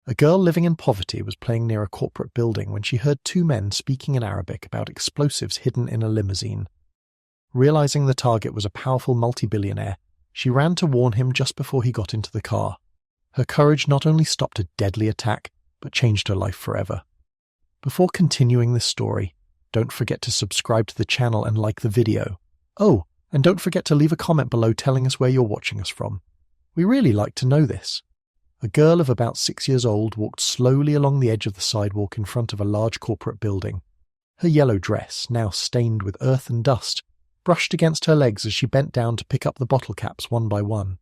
A girl living in poverty was playing near a corporate building when she heard two men speaking in Arabic about explosives hidden in a limousine. Realizing the target was a powerful multi-billionaire, she ran to warn him just before he got into the car. Her courage not only stopped a deadly attack, but changed her life forever. Before continuing this story, don't forget to subscribe to the channel and like the video. Oh, and don't forget to leave a comment below telling us where you're watching us from. We really like to know this. A girl of about 6 years old walked slowly along the edge of the sidewalk in front of a large corporate building. Her yellow dress, now stained with earth and dust, brushed against her legs as she bent down to pick up the bottle caps one by one.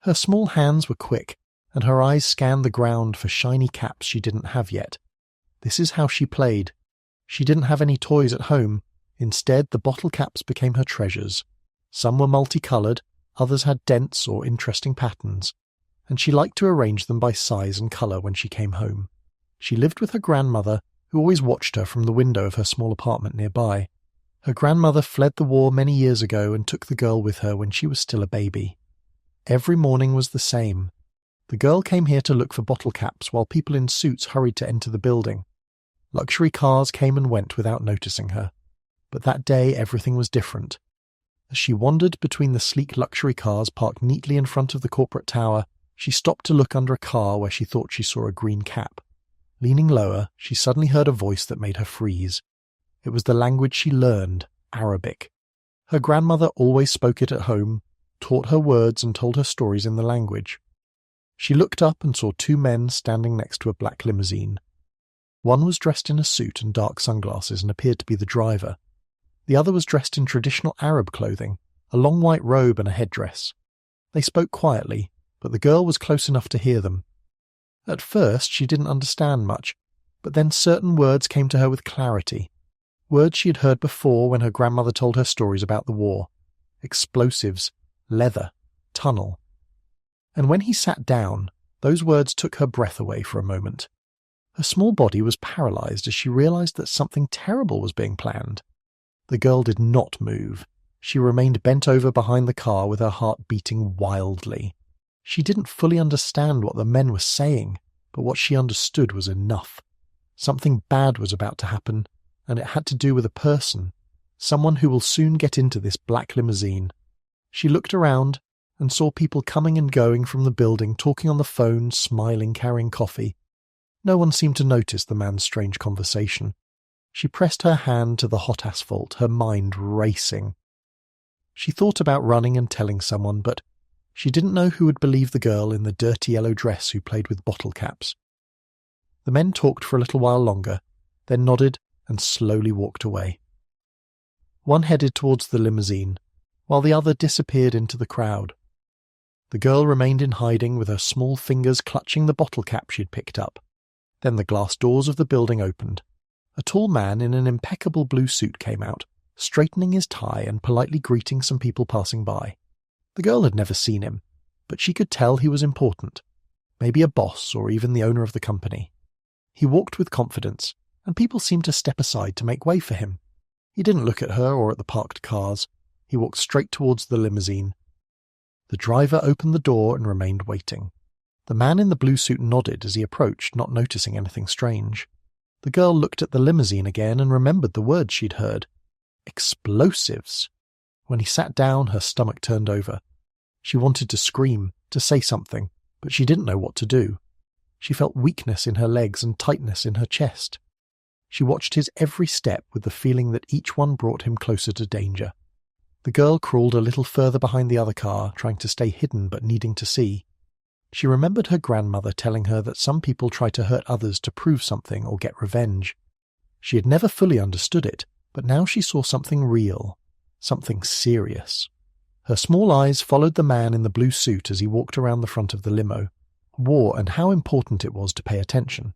Her small hands were quick, and her eyes scanned the ground for shiny caps she didn't have yet. This is how she played. She didn't have any toys at home. Instead, the bottle caps became her treasures. Some were multicolored, others had dents or interesting patterns, and she liked to arrange them by size and color when she came home. She lived with her grandmother, who always watched her from the window of her small apartment nearby. Her grandmother fled the war many years ago and took the girl with her when she was still a baby. Every morning was the same. The girl came here to look for bottle caps while people in suits hurried to enter the building. Luxury cars came and went without noticing her. But that day everything was different. As she wandered between the sleek luxury cars parked neatly in front of the corporate tower, she stopped to look under a car where she thought she saw a green cap. Leaning lower, she suddenly heard a voice that made her freeze. It was the language she learned, Arabic. Her grandmother always spoke it at home, taught her words and told her stories in the language. She looked up and saw two men standing next to a black limousine. One was dressed in a suit and dark sunglasses and appeared to be the driver. The other was dressed in traditional Arab clothing, a long white robe and a headdress. They spoke quietly, but the girl was close enough to hear them. At first she didn't understand much, but then certain words came to her with clarity. Words she had heard before when her grandmother told her stories about the war. Explosives, leather, tunnel. And when he sat down, those words took her breath away for a moment. Her small body was paralyzed as she realized that something terrible was being planned. The girl did not move. She remained bent over behind the car with her heart beating wildly. She didn't fully understand what the men were saying, but what she understood was enough. Something bad was about to happen, and it had to do with a person, someone who will soon get into this black limousine. She looked around and saw people coming and going from the building, talking on the phone, smiling, carrying coffee. No one seemed to notice the man's strange conversation. She pressed her hand to the hot asphalt, her mind racing. She thought about running and telling someone, but she didn't know who would believe the girl in the dirty yellow dress who played with bottle caps. The men talked for a little while longer, then nodded and slowly walked away. One headed towards the limousine, while the other disappeared into the crowd. The girl remained in hiding with her small fingers clutching the bottle cap she'd picked up. Then the glass doors of the building opened. A tall man in an impeccable blue suit came out, straightening his tie and politely greeting some people passing by. The girl had never seen him, but she could tell he was important, maybe a boss or even the owner of the company. He walked with confidence, and people seemed to step aside to make way for him. He didn't look at her or at the parked cars. He walked straight towards the limousine. The driver opened the door and remained waiting. The man in the blue suit nodded as he approached, not noticing anything strange. The girl looked at the limousine again and remembered the words she'd heard. Explosives. When he sat down, her stomach turned over. She wanted to scream, to say something, but she didn't know what to do. She felt weakness in her legs and tightness in her chest. She watched his every step with the feeling that each one brought him closer to danger. The girl crawled a little further behind the other car, trying to stay hidden but needing to see. She remembered her grandmother telling her that some people try to hurt others to prove something or get revenge. She had never fully understood it, but now she saw something real, something serious. Her small eyes followed the man in the blue suit as he walked around the front of the limo. War and how important it was to pay attention.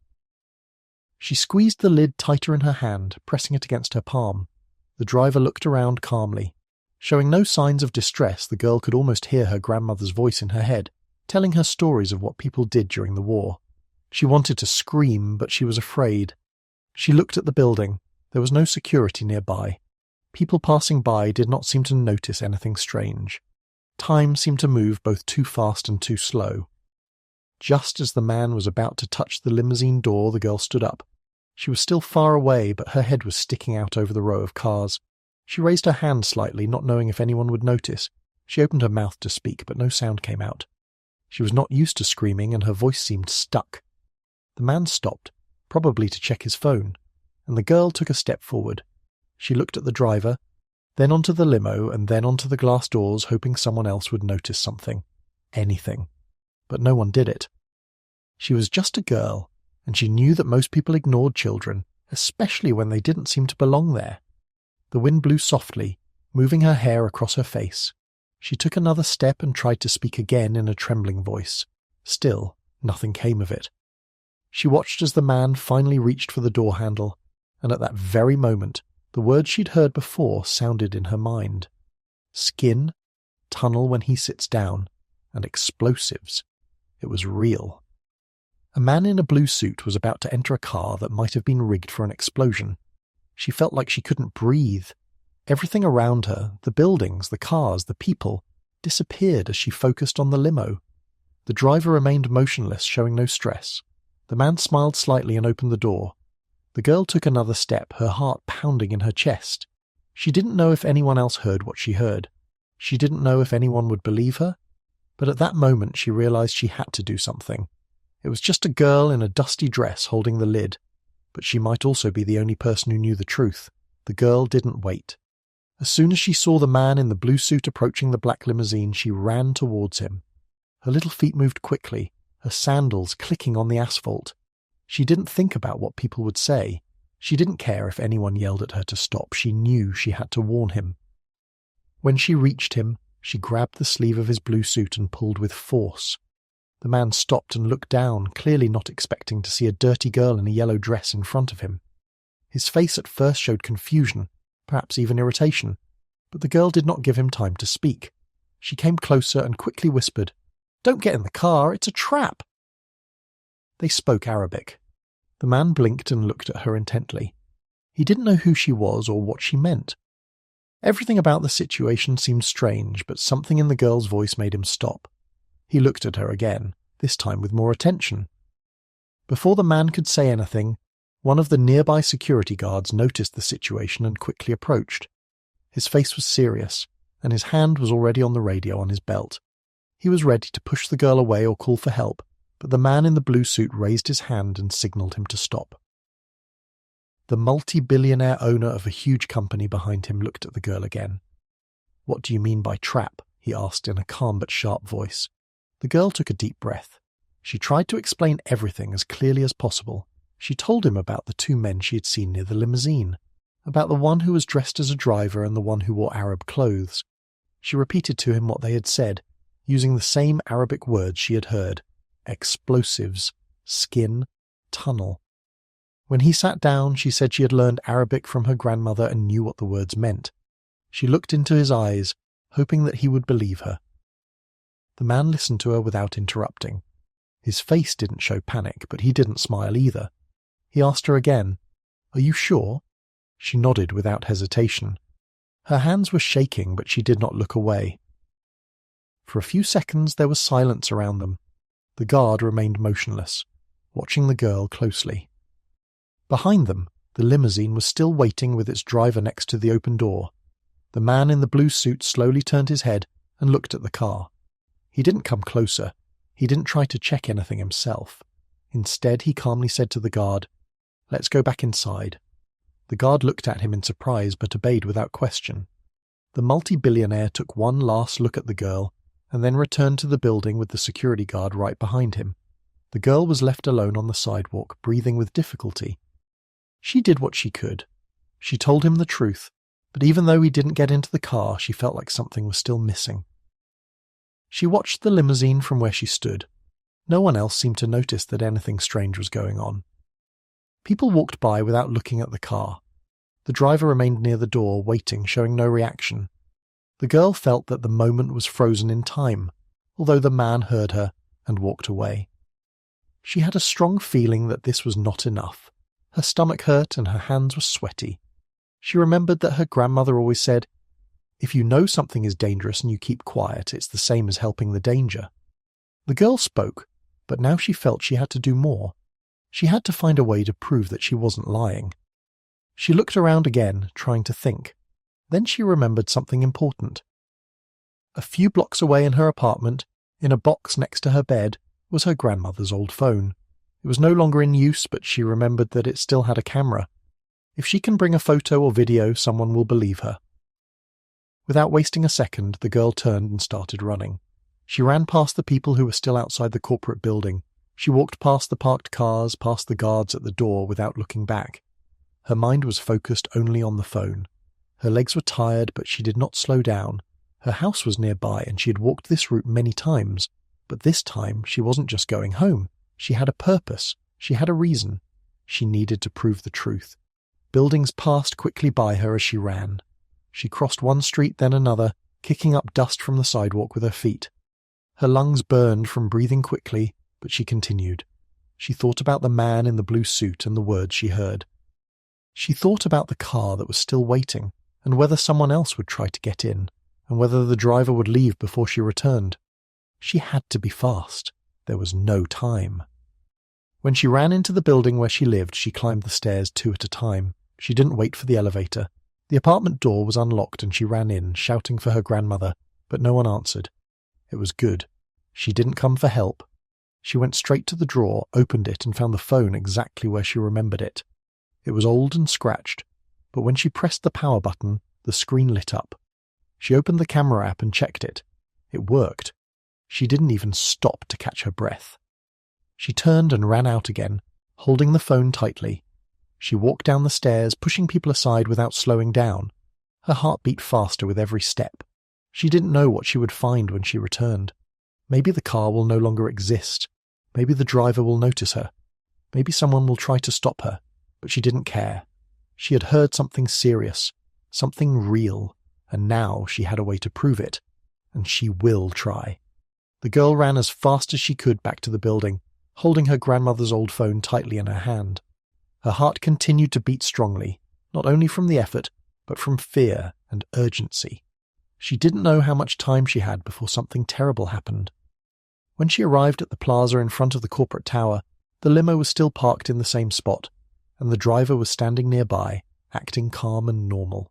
She squeezed the lid tighter in her hand, pressing it against her palm. The driver looked around calmly. Showing no signs of distress, the girl could almost hear her grandmother's voice in her head, telling her stories of what people did during the war. She wanted to scream, but she was afraid. She looked at the building. There was no security nearby. People passing by did not seem to notice anything strange. Time seemed to move both too fast and too slow. Just as the man was about to touch the limousine door, the girl stood up. She was still far away, but her head was sticking out over the row of cars. She raised her hand slightly, not knowing if anyone would notice. She opened her mouth to speak, but no sound came out. She was not used to screaming, and her voice seemed stuck. The man stopped, probably to check his phone, and the girl took a step forward. She looked at the driver, then onto the limo, and then onto the glass doors, hoping someone else would notice something. Anything. But no one did it. She was just a girl, and she knew that most people ignored children, especially when they didn't seem to belong there. The wind blew softly, moving her hair across her face. She took another step and tried to speak again in a trembling voice. Still, nothing came of it. She watched as the man finally reached for the door handle, and at that very moment, the words she'd heard before sounded in her mind. Skin, tunnel when he sits down, and explosives. It was real. A man in a blue suit was about to enter a car that might have been rigged for an explosion. She felt like she couldn't breathe. Everything around her, the buildings, the cars, the people, disappeared as she focused on the limo. The driver remained motionless, showing no stress. The man smiled slightly and opened the door. The girl took another step, her heart pounding in her chest. She didn't know if anyone else heard what she heard. She didn't know if anyone would believe her. But at that moment she realized she had to do something. It was just a girl in a dusty dress holding the lid. But she might also be the only person who knew the truth. The girl didn't wait. As soon as she saw the man in the blue suit approaching the black limousine, she ran towards him. Her little feet moved quickly, her sandals clicking on the asphalt. She didn't think about what people would say. She didn't care if anyone yelled at her to stop. She knew she had to warn him. When she reached him, she grabbed the sleeve of his blue suit and pulled with force. The man stopped and looked down, clearly not expecting to see a dirty girl in a yellow dress in front of him. His face at first showed confusion, perhaps even irritation, but the girl did not give him time to speak. She came closer and quickly whispered, "Don't get in the car, it's a trap!" They spoke Arabic. The man blinked and looked at her intently. He didn't know who she was or what she meant. Everything about the situation seemed strange, but something in the girl's voice made him stop. He looked at her again, this time with more attention. Before the man could say anything, one of the nearby security guards noticed the situation and quickly approached. His face was serious, and his hand was already on the radio on his belt. He was ready to push the girl away or call for help, but the man in the blue suit raised his hand and signaled him to stop. The multi-billionaire owner of a huge company behind him looked at the girl again. "What do you mean by trap?" he asked in a calm but sharp voice. The girl took a deep breath. She tried to explain everything as clearly as possible. She told him about the two men she had seen near the limousine, about the one who was dressed as a driver and the one who wore Arab clothes. She repeated to him what they had said, using the same Arabic words she had heard: explosives, skin, tunnel. When he sat down, she said she had learned Arabic from her grandmother and knew what the words meant. She looked into his eyes, hoping that he would believe her. The man listened to her without interrupting. His face didn't show panic, but he didn't smile either. He asked her again, "Are you sure?" She nodded without hesitation. Her hands were shaking, but she did not look away. For a few seconds there was silence around them. The guard remained motionless, watching the girl closely. Behind them, the limousine was still waiting with its driver next to the open door. The man in the blue suit slowly turned his head and looked at the car. He didn't come closer. He didn't try to check anything himself. Instead, he calmly said to the guard, "Let's go back inside." The guard looked at him in surprise but obeyed without question. The multi-billionaire took one last look at the girl and then returned to the building with the security guard right behind him. The girl was left alone on the sidewalk, breathing with difficulty. She did what she could. She told him the truth, but even though he didn't get into the car, she felt like something was still missing. She watched the limousine from where she stood. No one else seemed to notice that anything strange was going on. People walked by without looking at the car. The driver remained near the door, waiting, showing no reaction. The girl felt that the moment was frozen in time, although the man heard her and walked away. She had a strong feeling that this was not enough. Her stomach hurt and her hands were sweaty. She remembered that her grandmother always said, "If you know something is dangerous and you keep quiet, it's the same as helping the danger." The girl spoke, but now she felt she had to do more. She had to find a way to prove that she wasn't lying. She looked around again, trying to think. Then she remembered something important. A few blocks away in her apartment, in a box next to her bed, was her grandmother's old phone. It was no longer in use, but she remembered that it still had a camera. If she can bring a photo or video, someone will believe her. Without wasting a second, the girl turned and started running. She ran past the people who were still outside the corporate building. She walked past the parked cars, past the guards at the door without looking back. Her mind was focused only on the phone. Her legs were tired, but she did not slow down. Her house was nearby and she had walked this route many times, but this time she wasn't just going home. She had a purpose. She had a reason. She needed to prove the truth. Buildings passed quickly by her as she ran. She crossed one street, then another, kicking up dust from the sidewalk with her feet. Her lungs burned from breathing quickly, but she continued. She thought about the man in the blue suit and the words she heard. She thought about the car that was still waiting, and whether someone else would try to get in, and whether the driver would leave before she returned. She had to be fast. There was no time. When she ran into the building where she lived, she climbed the stairs 2 at a time. She didn't wait for the elevator. The apartment door was unlocked and she ran in, shouting for her grandmother, but no one answered. It was good. She didn't come for help. She went straight to the drawer, opened it, and found the phone exactly where she remembered it. It was old and scratched, but when she pressed the power button, the screen lit up. She opened the camera app and checked it. It worked. She didn't even stop to catch her breath. She turned and ran out again, holding the phone tightly. She walked down the stairs, pushing people aside without slowing down. Her heart beat faster with every step. She didn't know what she would find when she returned. Maybe the car will no longer exist. Maybe the driver will notice her. Maybe someone will try to stop her, but she didn't care. She had heard something serious, something real, and now she had a way to prove it, and she will try. The girl ran as fast as she could back to the building, holding her grandmother's old phone tightly in her hand. Her heart continued to beat strongly, not only from the effort, but from fear and urgency. She didn't know how much time she had before something terrible happened. When she arrived at the plaza in front of the corporate tower, the limo was still parked in the same spot, and the driver was standing nearby, acting calm and normal.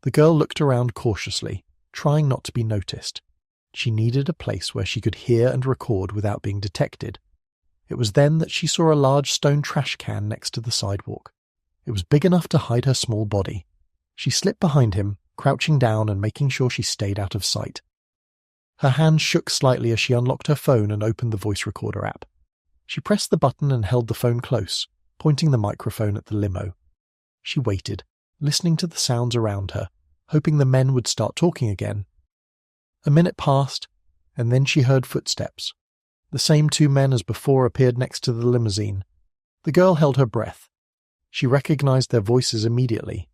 The girl looked around cautiously, trying not to be noticed. She needed a place where she could hear and record without being detected. It was then that she saw a large stone trash can next to the sidewalk. It was big enough to hide her small body. She slipped behind him, crouching down and making sure she stayed out of sight. Her hand shook slightly as she unlocked her phone and opened the voice recorder app. She pressed the button and held the phone close, pointing the microphone at the limo. She waited, listening to the sounds around her, hoping the men would start talking again. A minute passed, and then she heard footsteps. The same 2 men as before appeared next to the limousine. The girl held her breath. She recognized their voices immediately.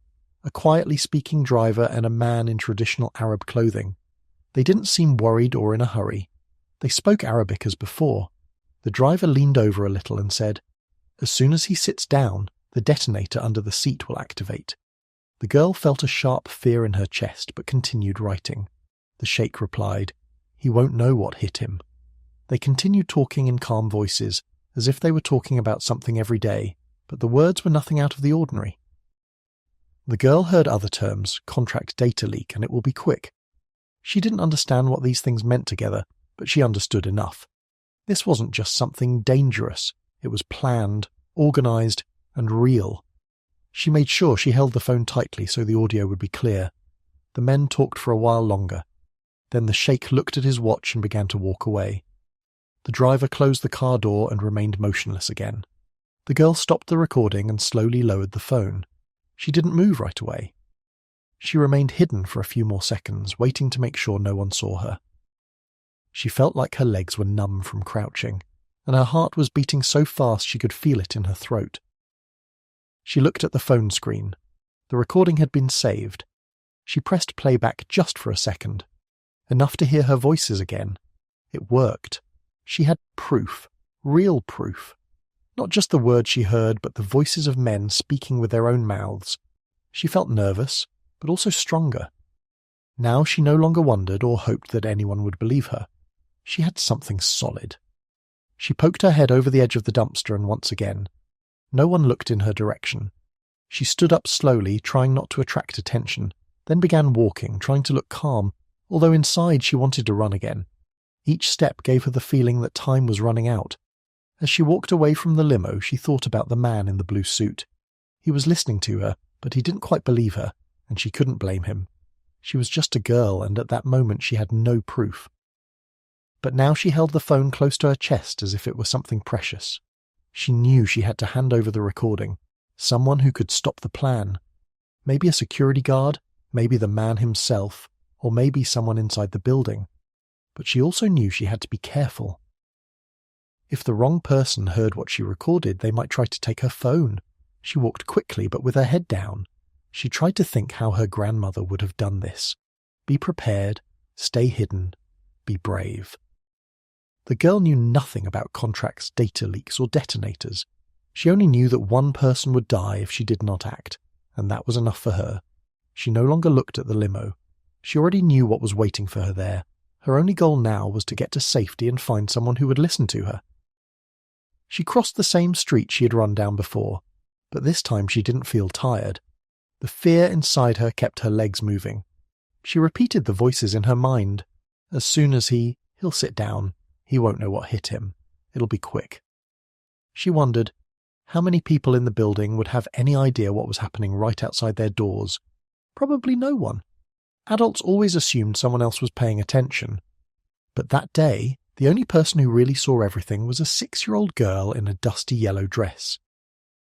A quietly speaking driver and a man in traditional Arab clothing. They didn't seem worried or in a hurry. They spoke Arabic as before. The driver leaned over a little and said, "As soon as he sits down, the detonator under the seat will activate." The girl felt a sharp fear in her chest but continued writing. The sheikh replied, "He won't know what hit him." They continued talking in calm voices, as if they were talking about something every day, but the words were nothing out of the ordinary. The girl heard other terms, contract data leak, and it will be quick. She didn't understand what these things meant together, but she understood enough. This wasn't just something dangerous. It was planned, organized, and real. She made sure she held the phone tightly so the audio would be clear. The men talked for a while longer. Then the sheikh looked at his watch and began to walk away. The driver closed the car door and remained motionless again. The girl stopped the recording and slowly lowered the phone. She didn't move right away. She remained hidden for a few more seconds, waiting to make sure no one saw her. She felt like her legs were numb from crouching, and her heart was beating so fast she could feel it in her throat. She looked at the phone screen. The recording had been saved. She pressed playback just for a second. Enough to hear her voices again. It worked. She had proof, real proof. Not just the words she heard, but the voices of men speaking with their own mouths. She felt nervous, but also stronger. Now she no longer wondered or hoped that anyone would believe her. She had something solid. She poked her head over the edge of the dumpster and once again. No one looked in her direction. She stood up slowly, trying not to attract attention, then began walking, trying to look calm, although inside she wanted to run again. Each step gave her the feeling that time was running out. As she walked away from the limo, she thought about the man in the blue suit. He was listening to her, but he didn't quite believe her, and she couldn't blame him. She was just a girl, and at that moment she had no proof. But now she held the phone close to her chest as if it were something precious. She knew she had to hand over the recording. Someone who could stop the plan. Maybe a security guard, maybe the man himself, or maybe someone inside the building. But she also knew she had to be careful. If the wrong person heard what she recorded, they might try to take her phone. She walked quickly, but with her head down. She tried to think how her grandmother would have done this. Be prepared, stay hidden, be brave. The girl knew nothing about contracts, data leaks, or detonators. She only knew that one person would die if she did not act, and that was enough for her. She no longer looked at the limo. She already knew what was waiting for her there. Her only goal now was to get to safety and find someone who would listen to her. She crossed the same street she had run down before, but this time she didn't feel tired. The fear inside her kept her legs moving. She repeated the voices in her mind. As soon as he'll sit down. He won't know what hit him. It'll be quick. She wondered, how many people in the building would have any idea what was happening right outside their doors? Probably no one. Adults always assumed someone else was paying attention. But that day, the only person who really saw everything was a 6-year-old girl in a dusty yellow dress.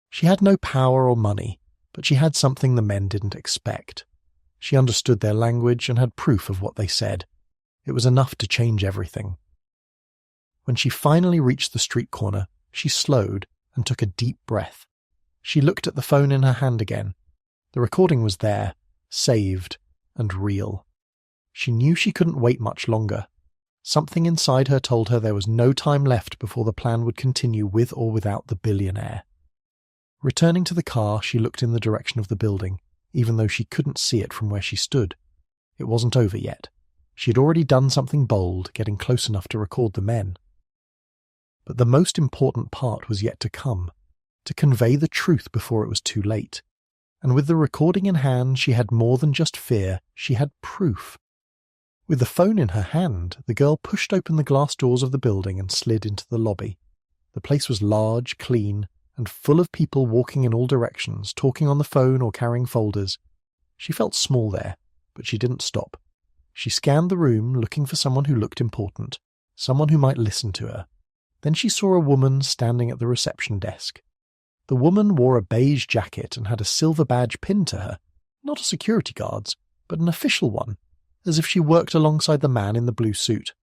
She had no power or money, but she had something the men didn't expect. She understood their language and had proof of what they said. It was enough to change everything. When she finally reached the street corner, she slowed and took a deep breath. She looked at the phone in her hand again. The recording was there, saved and real. She knew she couldn't wait much longer. Something inside her told her there was no time left before the plan would continue with or without the billionaire. Returning to the car, she looked in the direction of the building, even though she couldn't see it from where she stood. It wasn't over yet. She had already done something bold, getting close enough to record the men. But the most important part was yet to come, to convey the truth before it was too late. And with the recording in hand, she had more than just fear, she had proof. With the phone in her hand, the girl pushed open the glass doors of the building and slid into the lobby. The place was large, clean, and full of people walking in all directions, talking on the phone or carrying folders. She felt small there, but she didn't stop. She scanned the room, looking for someone who looked important, someone who might listen to her. Then she saw a woman standing at the reception desk. The woman wore a beige jacket and had a silver badge pinned to her, not a security guard's, but an official one, as if she worked alongside the man in the blue suit.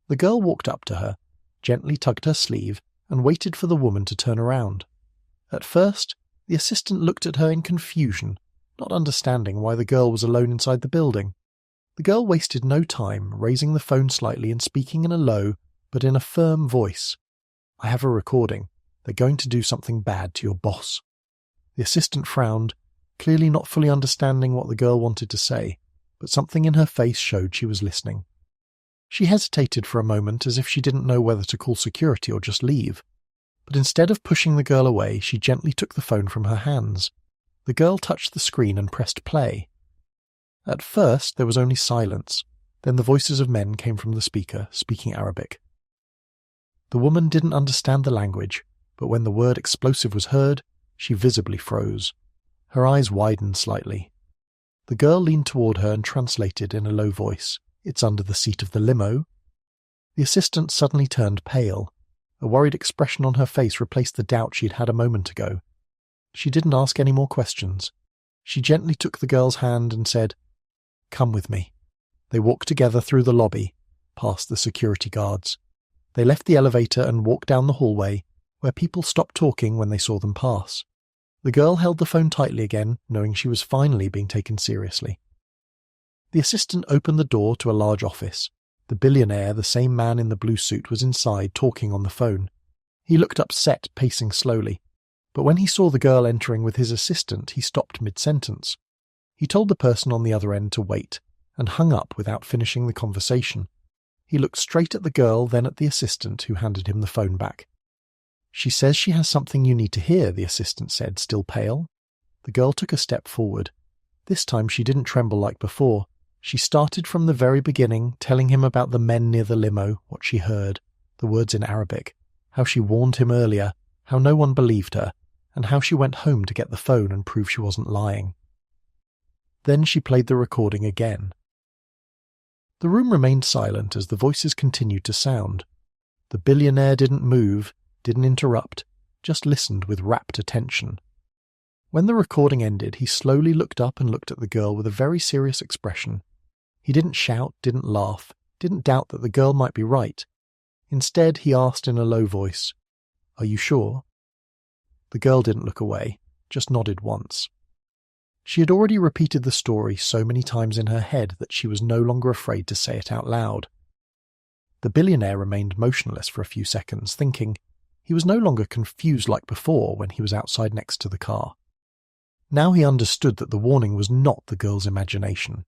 The girl walked up to her, gently tugged her sleeve, and waited for the woman to turn around. At first, the assistant looked at her in confusion, not understanding why the girl was alone inside the building. The girl wasted no time, raising the phone slightly and speaking in a low, but in a firm voice. "I have a recording. They're going to do something bad to your boss." The assistant frowned, clearly not fully understanding what the girl wanted to say, but something in her face showed she was listening. She hesitated for a moment as if she didn't know whether to call security or just leave. But instead of pushing the girl away, she gently took the phone from her hands. The girl touched the screen and pressed play. At first, there was only silence. Then the voices of men came from the speaker, speaking Arabic. The woman didn't understand the language, but when the word explosive was heard, she visibly froze. Her eyes widened slightly. The girl leaned toward her and translated in a low voice, "It's under the seat of the limo." The assistant suddenly turned pale. A worried expression on her face replaced the doubt she'd had a moment ago. She didn't ask any more questions. She gently took the girl's hand and said, "Come with me." They walked together through the lobby, past the security guards. They left the elevator and walked down the hallway, where people stopped talking when they saw them pass. The girl held the phone tightly again, knowing she was finally being taken seriously. The assistant opened the door to a large office. The billionaire, the same man in the blue suit, was inside talking on the phone. He looked upset, pacing slowly. But when he saw the girl entering with his assistant, he stopped mid-sentence. He told the person on the other end to wait, and hung up without finishing the conversation. He looked straight at the girl, then at the assistant, who handed him the phone back. "She says she has something you need to hear," the assistant said, still pale. The girl took a step forward. This time she didn't tremble like before. She started from the very beginning, telling him about the men near the limo, what she heard, the words in Arabic, how she warned him earlier, how no one believed her, and how she went home to get the phone and prove she wasn't lying. Then she played the recording again. The room remained silent as the voices continued to sound. The billionaire didn't move, didn't interrupt, just listened with rapt attention. When the recording ended, he slowly looked up and looked at the girl with a very serious expression. He didn't shout, didn't laugh, didn't doubt that the girl might be right. Instead, he asked in a low voice, "Are you sure?" The girl didn't look away, just nodded once. She had already repeated the story so many times in her head that she was no longer afraid to say it out loud. The billionaire remained motionless for a few seconds, thinking. He was no longer confused like before when he was outside next to the car. Now he understood that the warning was not the girl's imagination.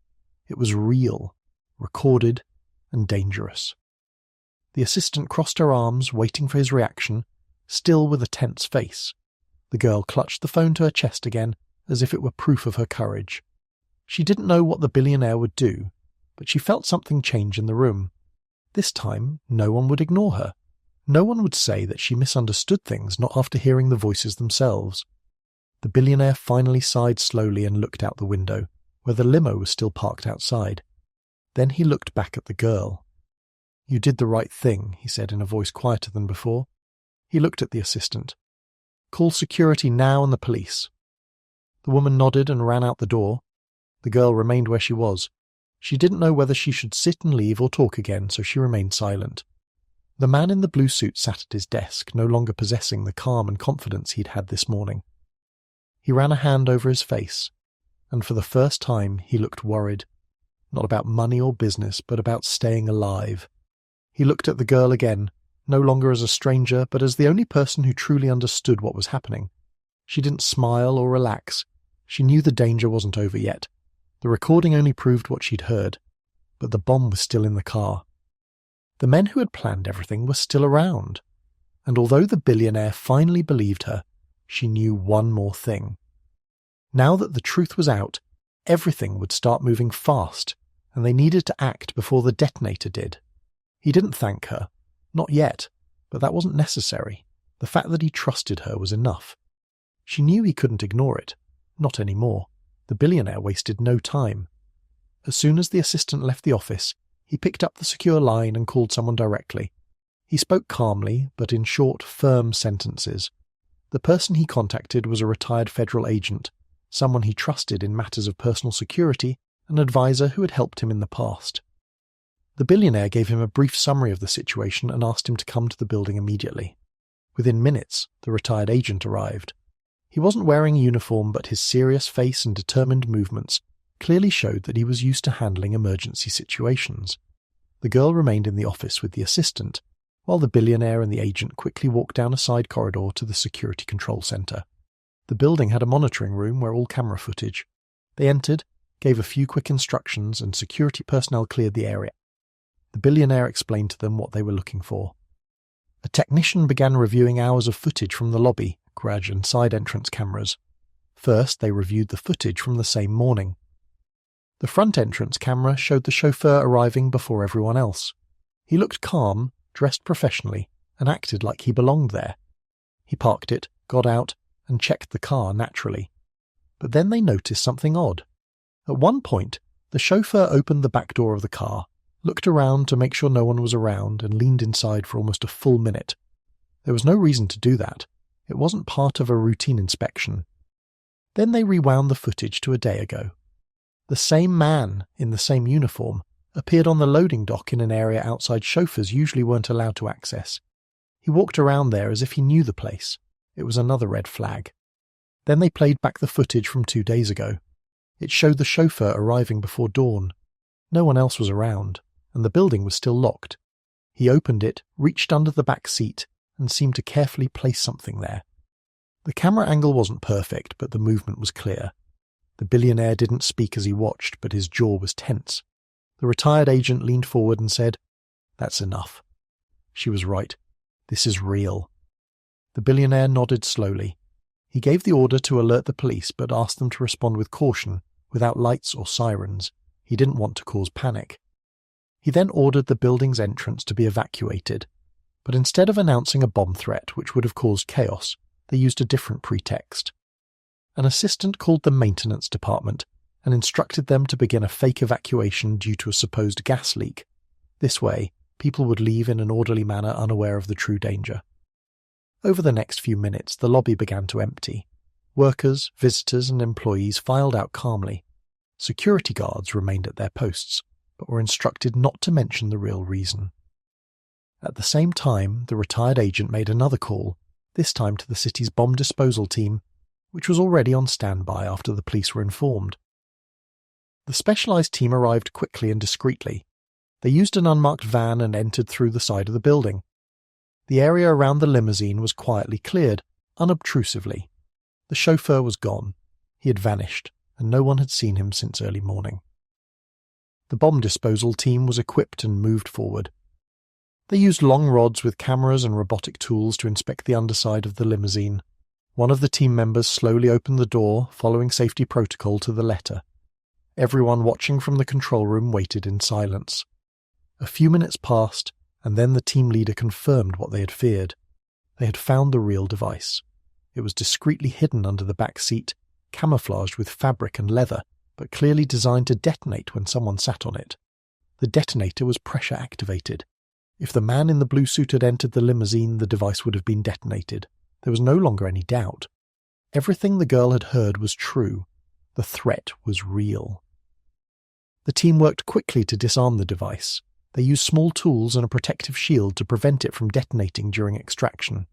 It was real, recorded, and dangerous. The assistant crossed her arms, waiting for his reaction, still with a tense face. The girl clutched the phone to her chest again, as if it were proof of her courage. She didn't know what the billionaire would do, but she felt something change in the room. This time, no one would ignore her. No one would say that she misunderstood things, not after hearing the voices themselves. The billionaire finally sighed slowly and looked out the window, where the limo was still parked outside. Then he looked back at the girl. "You did the right thing," he said in a voice quieter than before. He looked at the assistant. "Call security now and the police." The woman nodded and ran out the door. The girl remained where she was. She didn't know whether she should sit and leave or talk again, so she remained silent. The man in the blue suit sat at his desk, no longer possessing the calm and confidence he'd had this morning. He ran a hand over his face, and for the first time he looked worried, not about money or business, but about staying alive. He looked at the girl again, no longer as a stranger, but as the only person who truly understood what was happening. She didn't smile or relax. She knew the danger wasn't over yet. The recording only proved what she'd heard, but the bomb was still in the car. The men who had planned everything were still around, and although the billionaire finally believed her, she knew one more thing. Now that the truth was out, everything would start moving fast, and they needed to act before the detonator did. He didn't thank her. Not yet, but that wasn't necessary. The fact that he trusted her was enough. She knew he couldn't ignore it. Not anymore. The billionaire wasted no time. As soon as the assistant left the office, he picked up the secure line and called someone directly. He spoke calmly, but in short, firm sentences. The person he contacted was a retired federal agent, someone he trusted in matters of personal security, an advisor who had helped him in the past. The billionaire gave him a brief summary of the situation and asked him to come to the building immediately. Within minutes, the retired agent arrived. He wasn't wearing a uniform, but his serious face and determined movements clearly showed that he was used to handling emergency situations. The girl remained in the office with the assistant, while the billionaire and the agent quickly walked down a side corridor to the security control center. The building had a monitoring room where all camera footage. They entered, gave a few quick instructions, and security personnel cleared the area. The billionaire explained to them what they were looking for. A technician began reviewing hours of footage from the lobby, garage and side entrance cameras. First, they reviewed the footage from the same morning. The front entrance camera showed the chauffeur arriving before everyone else. He looked calm, dressed professionally, and acted like he belonged there. He parked it, got out, and checked the car naturally. But then they noticed something odd. At one point, the chauffeur opened the back door of the car, looked around to make sure no one was around, and leaned inside for almost a full minute. There was no reason to do that. It wasn't part of a routine inspection. Then they rewound the footage to a day ago. The same man, in the same uniform, appeared on the loading dock in an area outside chauffeurs usually weren't allowed to access. He walked around there as if he knew the place. It was another red flag. Then they played back the footage from 2 days ago. It showed the chauffeur arriving before dawn. No one else was around, and the building was still locked. He opened it, reached under the back seat, and seemed to carefully place something there. The camera angle wasn't perfect, but the movement was clear. The billionaire didn't speak as he watched, but his jaw was tense. The retired agent leaned forward and said, That's enough. She was right. This is real. The billionaire nodded slowly. He gave the order to alert the police but asked them to respond with caution, without lights or sirens. He didn't want to cause panic. He then ordered the building's entrance to be evacuated, but instead of announcing a bomb threat which would have caused chaos, they used a different pretext. An assistant called the maintenance department and instructed them to begin a fake evacuation due to a supposed gas leak. This way, people would leave in an orderly manner unaware of the true danger. Over the next few minutes, the lobby began to empty. Workers, visitors, and employees filed out calmly. Security guards remained at their posts, but were instructed not to mention the real reason. At the same time, the retired agent made another call, this time to the city's bomb disposal team, which was already on standby after the police were informed. The specialized team arrived quickly and discreetly. They used an unmarked van and entered through the side of the building. The area around the limousine was quietly cleared, unobtrusively. The chauffeur was gone. He had vanished, and no one had seen him since early morning. The bomb disposal team was equipped and moved forward. They used long rods with cameras and robotic tools to inspect the underside of the limousine. One of the team members slowly opened the door, following safety protocol to the letter. Everyone watching from the control room waited in silence. A few minutes passed, and then the team leader confirmed what they had feared. They had found the real device. It was discreetly hidden under the back seat, camouflaged with fabric and leather, but clearly designed to detonate when someone sat on it. The detonator was pressure-activated. If the man in the blue suit had entered the limousine, the device would have been detonated. There was no longer any doubt. Everything the girl had heard was true. The threat was real. The team worked quickly to disarm the device. They used small tools and a protective shield to prevent it from detonating during extraction.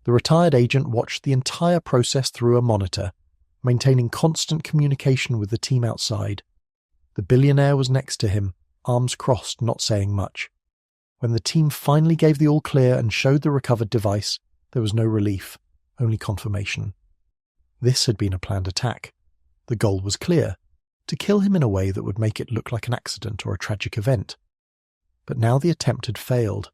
The retired agent watched the entire process through a monitor, maintaining constant communication with the team outside. The billionaire was next to him, arms crossed, not saying much. When the team finally gave the all-clear and showed the recovered device, there was no relief, only confirmation. This had been a planned attack. The goal was clear, to kill him in a way that would make it look like an accident or a tragic event. But now the attempt had failed.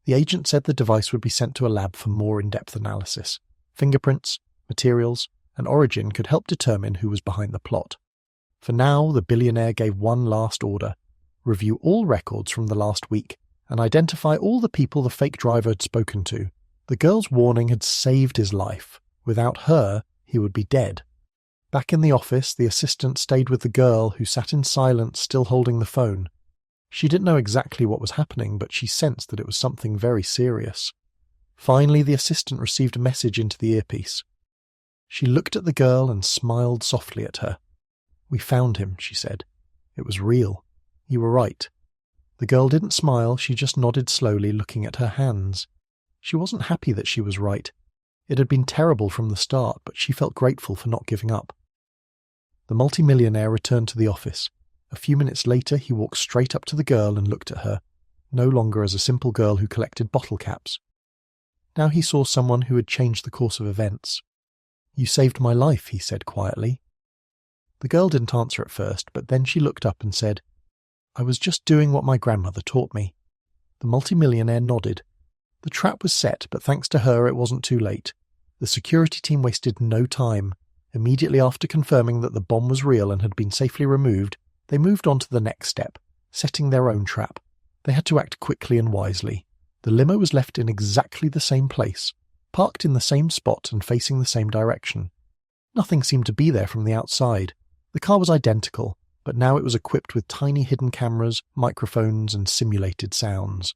The agent said the device would be sent to a lab for more in-depth analysis. Fingerprints, materials, and origin could help determine who was behind the plot. For now, the billionaire gave one last order: review all records from the last week and identify all the people the fake driver had spoken to. The girl's warning had saved his life. Without her, he would be dead. Back in the office, the assistant stayed with the girl, who sat in silence, still holding the phone. She didn't know exactly what was happening, but she sensed that it was something very serious. Finally, the assistant received a message into the earpiece. She looked at the girl and smiled softly at her. "We found him," she said. "It was real. You were right." The girl didn't smile, she just nodded slowly, looking at her hands. She wasn't happy that she was right. It had been terrible from the start, but she felt grateful for not giving up. The multimillionaire returned to the office. A few minutes later, he walked straight up to the girl and looked at her, no longer as a simple girl who collected bottle caps. Now he saw someone who had changed the course of events. "You saved my life," he said quietly. The girl didn't answer at first, but then she looked up and said, "I was just doing what my grandmother taught me." The multimillionaire nodded. The trap was set, but thanks to her it wasn't too late. The security team wasted no time. Immediately after confirming that the bomb was real and had been safely removed, they moved on to the next step, setting their own trap. They had to act quickly and wisely. The limo was left in exactly the same place, parked in the same spot and facing the same direction. Nothing seemed to be there from the outside. The car was identical, but now it was equipped with tiny hidden cameras, microphones, and simulated sounds.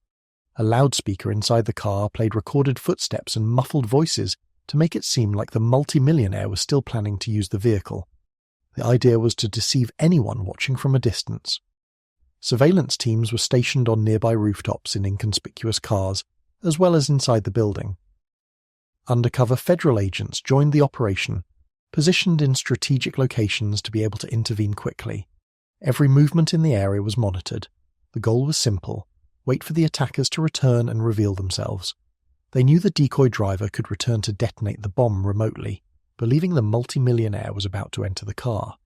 A loudspeaker inside the car played recorded footsteps and muffled voices to make it seem like the multimillionaire was still planning to use the vehicle. The idea was to deceive anyone watching from a distance. Surveillance teams were stationed on nearby rooftops in inconspicuous cars, as well as inside the building. Undercover federal agents joined the operation, positioned in strategic locations to be able to intervene quickly. Every movement in the area was monitored. The goal was simple: wait for the attackers to return and reveal themselves. They knew the decoy driver could return to detonate the bomb remotely, believing the multimillionaire was about to enter the car.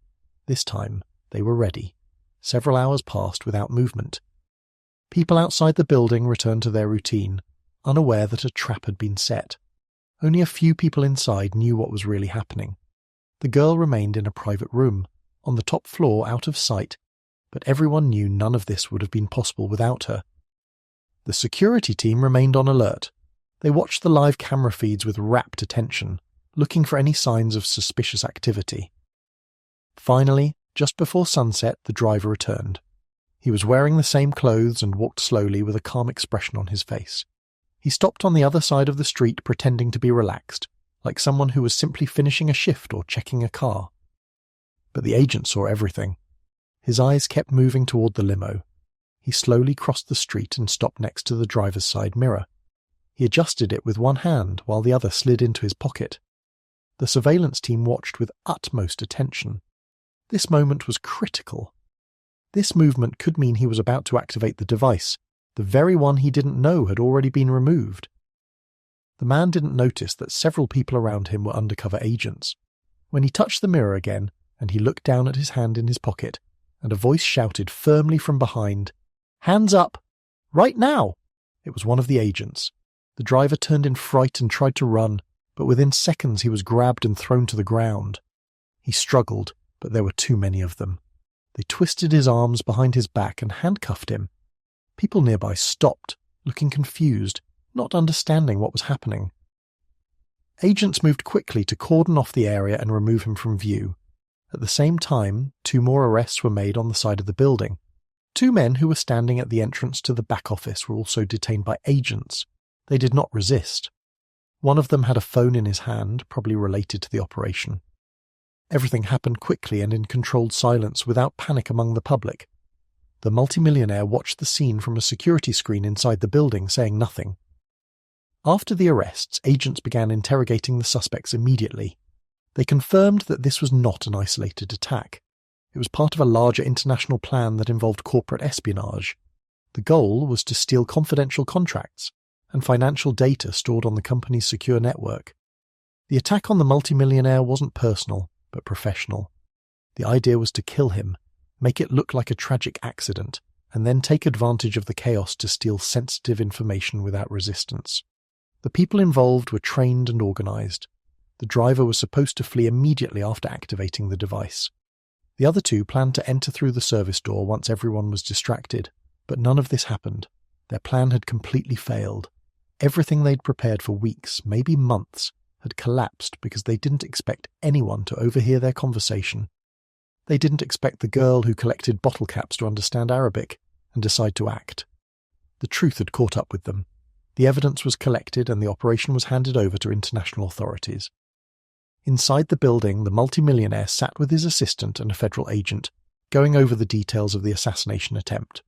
This time, they were ready. Several hours passed without movement. People outside the building returned to their routine, unaware that a trap had been set. Only a few people inside knew what was really happening. The girl remained in a private room, on the top floor out of sight, but everyone knew none of this would have been possible without her. The security team remained on alert. They watched the live camera feeds with rapt attention, looking for any signs of suspicious activity. Finally, just before sunset, the driver returned. He was wearing the same clothes and walked slowly with a calm expression on his face. He stopped on the other side of the street pretending to be relaxed, like someone who was simply finishing a shift or checking a car. But the agent saw everything. His eyes kept moving toward the limo. He slowly crossed the street and stopped next to the driver's side mirror. He adjusted it with one hand while the other slid into his pocket. The surveillance team watched with utmost attention. This moment was critical. This movement could mean he was about to activate the device, the very one he didn't know had already been removed. The man didn't notice that several people around him were undercover agents. When he touched the mirror again, and he looked down at his hand in his pocket, and a voice shouted firmly from behind, "Hands up! Right now!" It was one of the agents. The driver turned in fright and tried to run, but within seconds he was grabbed and thrown to the ground. He struggled, but there were too many of them. They twisted his arms behind his back and handcuffed him. People nearby stopped, looking confused, not understanding what was happening. Agents moved quickly to cordon off the area and remove him from view. At the same time, 2 more arrests were made on the side of the building. 2 men who were standing at the entrance to the back office were also detained by agents. They did not resist. One of them had a phone in his hand, probably related to the operation. Everything happened quickly and in controlled silence without panic among the public. The multimillionaire watched the scene from a security screen inside the building, saying nothing. After the arrests, agents began interrogating the suspects immediately. They confirmed that this was not an isolated attack. It was part of a larger international plan that involved corporate espionage. The goal was to steal confidential contracts and financial data stored on the company's secure network. The attack on the multimillionaire wasn't personal, but professional. The idea was to kill him, make it look like a tragic accident, and then take advantage of the chaos to steal sensitive information without resistance. The people involved were trained and organized. The driver was supposed to flee immediately after activating the device. The other 2 planned to enter through the service door once everyone was distracted, but none of this happened. Their plan had completely failed. Everything they'd prepared for weeks, maybe months, had collapsed because they didn't expect anyone to overhear their conversation. They didn't expect the girl who collected bottle caps to understand Arabic and decide to act. The truth had caught up with them. The evidence was collected and the operation was handed over to international authorities. Inside the building, the multimillionaire sat with his assistant and a federal agent, going over the details of the assassination attempt.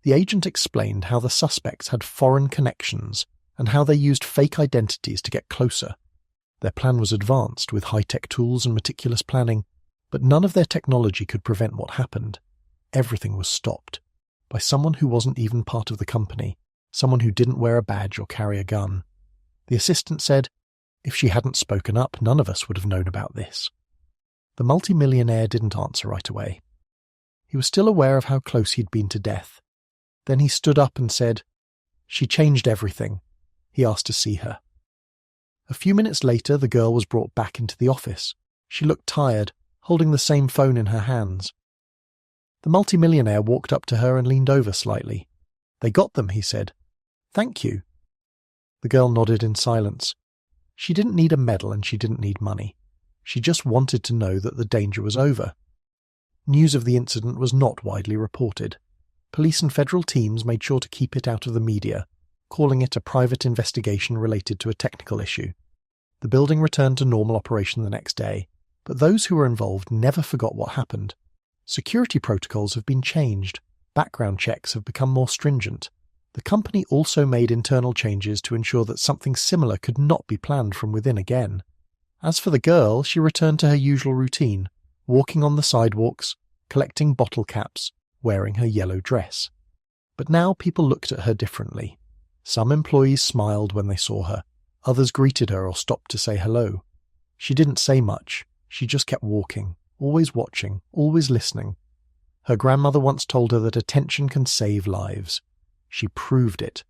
The agent explained how the suspects had foreign connections and how they used fake identities to get closer. Their plan was advanced with high-tech tools and meticulous planning, but none of their technology could prevent what happened. Everything was stopped by someone who wasn't even part of the company, someone who didn't wear a badge or carry a gun. The assistant said, "If she hadn't spoken up, none of us would have known about this." The multimillionaire didn't answer right away. He was still aware of how close he'd been to death. Then he stood up and said, "She changed everything." He asked to see her. A few minutes later, the girl was brought back into the office. She looked tired, holding the same phone in her hands. The multimillionaire walked up to her and leaned over slightly. "They got them," he said. "Thank you." The girl nodded in silence. She didn't need a medal and she didn't need money. She just wanted to know that the danger was over. News of the incident was not widely reported. Police and federal teams made sure to keep it out of the media, calling it a private investigation related to a technical issue. The building returned to normal operation the next day, but those who were involved never forgot what happened. Security protocols have been changed. Background checks have become more stringent. The company also made internal changes to ensure that something similar could not be planned from within again. As for the girl, she returned to her usual routine, walking on the sidewalks, collecting bottle caps, wearing her yellow dress. But now people looked at her differently. Some employees smiled when they saw her. Others greeted her or stopped to say hello. She didn't say much. She just kept walking, always watching, always listening. Her grandmother once told her that attention can save lives. She proved it.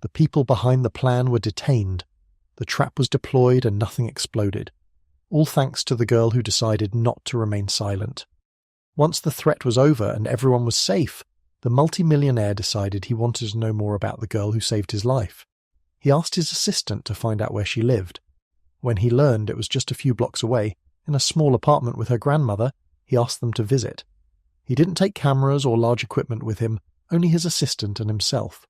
The people behind the plan were detained. The trap was deployed and nothing exploded. All thanks to the girl who decided not to remain silent. Once the threat was over and everyone was safe, the multimillionaire decided he wanted to know more about the girl who saved his life. He asked his assistant to find out where she lived. When he learned it was just a few blocks away, in a small apartment with her grandmother, he asked them to visit. He didn't take cameras or large equipment with him, only his assistant and himself.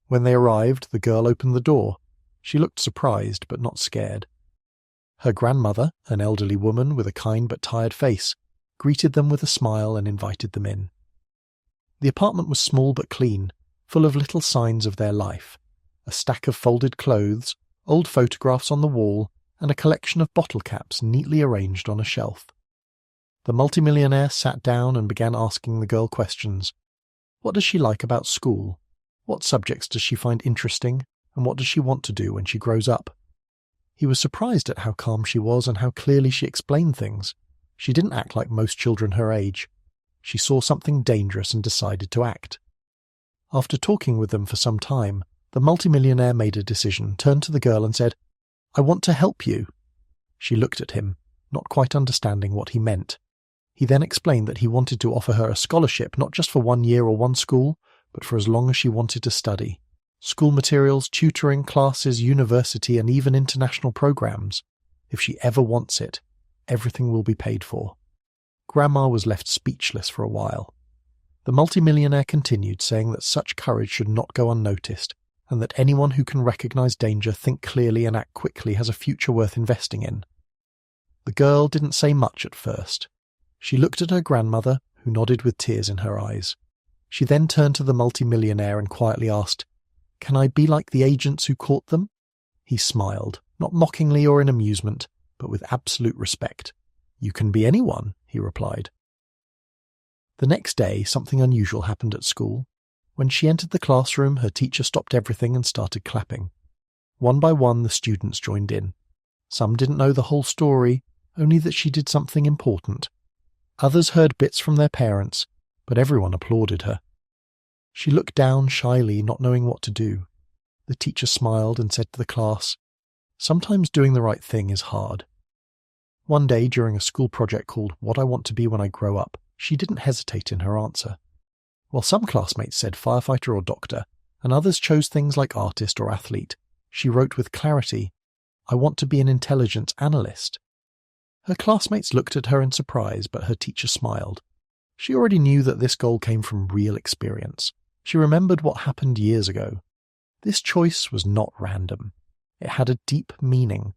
When they arrived, the girl opened the door. She looked surprised, but not scared. Her grandmother, an elderly woman with a kind but tired face, greeted them with a smile and invited them in. The apartment was small but clean, full of little signs of their life. A stack of folded clothes, old photographs on the wall, and a collection of bottle caps neatly arranged on a shelf. The multimillionaire sat down and began asking the girl questions. What does she like about school? What subjects does she find interesting? And what does she want to do when she grows up? He was surprised at how calm she was and how clearly she explained things. She didn't act like most children her age. She saw something dangerous and decided to act. After talking with them for some time, the multimillionaire made a decision, turned to the girl and said, "I want to help you." She looked at him, not quite understanding what he meant. He then explained that he wanted to offer her a scholarship not just for 1 year or one school, but for as long as she wanted to study. School materials, tutoring, classes, university, and even international programs. If she ever wants it, everything will be paid for. Grandma was left speechless for a while. The multimillionaire continued, saying that such courage should not go unnoticed, and that anyone who can recognize danger, think clearly, and act quickly has a future worth investing in. The girl didn't say much at first. She looked at her grandmother, who nodded with tears in her eyes. She then turned to the multimillionaire and quietly asked, "Can I be like the agents who caught them?" He smiled, not mockingly or in amusement, but with absolute respect. "You can be anyone," he replied. The next day, something unusual happened at school. When she entered the classroom, her teacher stopped everything and started clapping. One by one, the students joined in. Some didn't know the whole story, only that she did something important. Others heard bits from their parents, but everyone applauded her. She looked down shyly, not knowing what to do. The teacher smiled and said to the class, "Sometimes doing the right thing is hard." One day, during a school project called What I Want to Be When I Grow Up, she didn't hesitate in her answer. While some classmates said firefighter or doctor, and others chose things like artist or athlete, she wrote with clarity, "I want to be an intelligence analyst." Her classmates looked at her in surprise, but her teacher smiled. She already knew that this goal came from real experience. She remembered what happened years ago. This choice was not random. It had a deep meaning.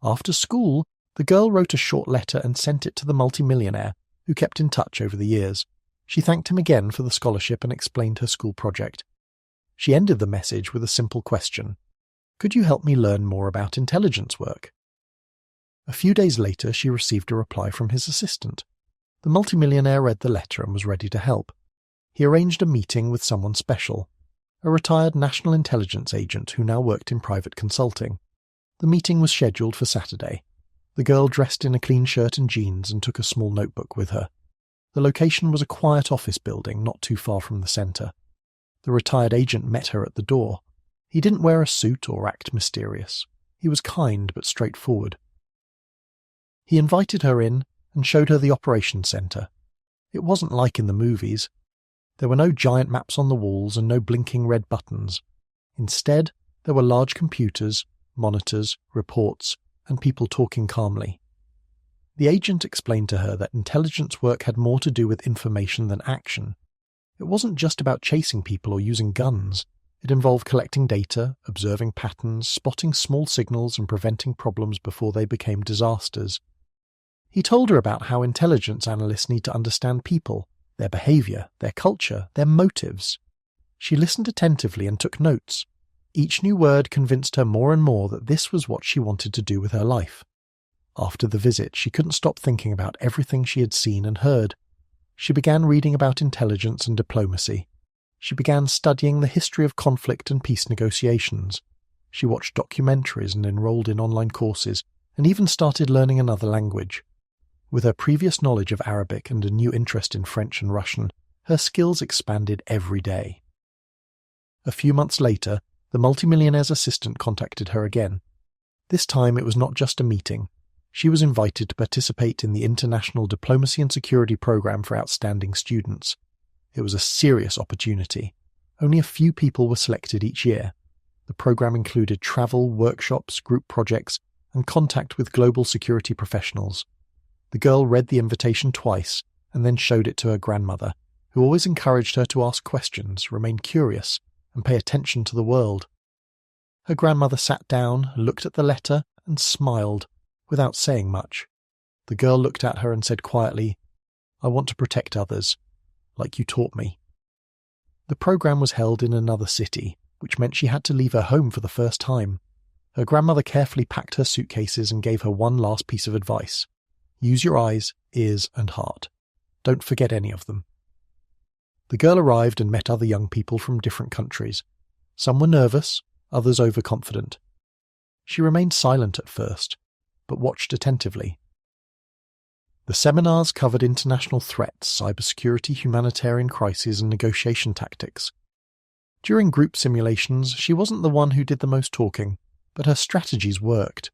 After school, the girl wrote a short letter and sent it to the multimillionaire, who kept in touch over the years. She thanked him again for the scholarship and explained her school project. She ended the message with a simple question. "Could you help me learn more about intelligence work?" A few days later, she received a reply from his assistant. The multimillionaire read the letter and was ready to help. He arranged a meeting with someone special, a retired national intelligence agent who now worked in private consulting. The meeting was scheduled for Saturday. The girl dressed in a clean shirt and jeans and took a small notebook with her. The location was a quiet office building not too far from the center. The retired agent met her at the door. He didn't wear a suit or act mysterious. He was kind but straightforward. He invited her in and showed her the operations center. It wasn't like in the movies. There were no giant maps on the walls and no blinking red buttons. Instead, there were large computers, monitors, reports, and people talking calmly. The agent explained to her that intelligence work had more to do with information than action. It wasn't just about chasing people or using guns. It involved collecting data, observing patterns, spotting small signals, and preventing problems before they became disasters. He told her about how intelligence analysts need to understand people, their behavior, their culture, their motives. She listened attentively and took notes. Each new word convinced her more and more that this was what she wanted to do with her life. After the visit, she couldn't stop thinking about everything she had seen and heard. She began reading about intelligence and diplomacy. She began studying the history of conflict and peace negotiations. She watched documentaries and enrolled in online courses, and even started learning another language. With her previous knowledge of Arabic and a new interest in French and Russian, her skills expanded every day. A few months later, the multimillionaire's assistant contacted her again. This time it was not just a meeting. She was invited to participate in the International Diplomacy and Security Program for outstanding students. It was a serious opportunity. Only a few people were selected each year. The program included travel, workshops, group projects, and contact with global security professionals. The girl read the invitation twice and then showed it to her grandmother, who always encouraged her to ask questions, remain curious, and pay attention to the world. Her grandmother sat down, looked at the letter, and smiled, without saying much. The girl looked at her and said quietly, "I want to protect others, like you taught me." The program was held in another city, which meant she had to leave her home for the first time. Her grandmother carefully packed her suitcases and gave her one last piece of advice. Use your eyes, ears, and heart. Don't forget any of them. The girl arrived and met other young people from different countries. Some were nervous, others overconfident. She remained silent at first, but watched attentively. The seminars covered international threats, cybersecurity, humanitarian crises, and negotiation tactics. During group simulations, she wasn't the one who did the most talking, but her strategies worked.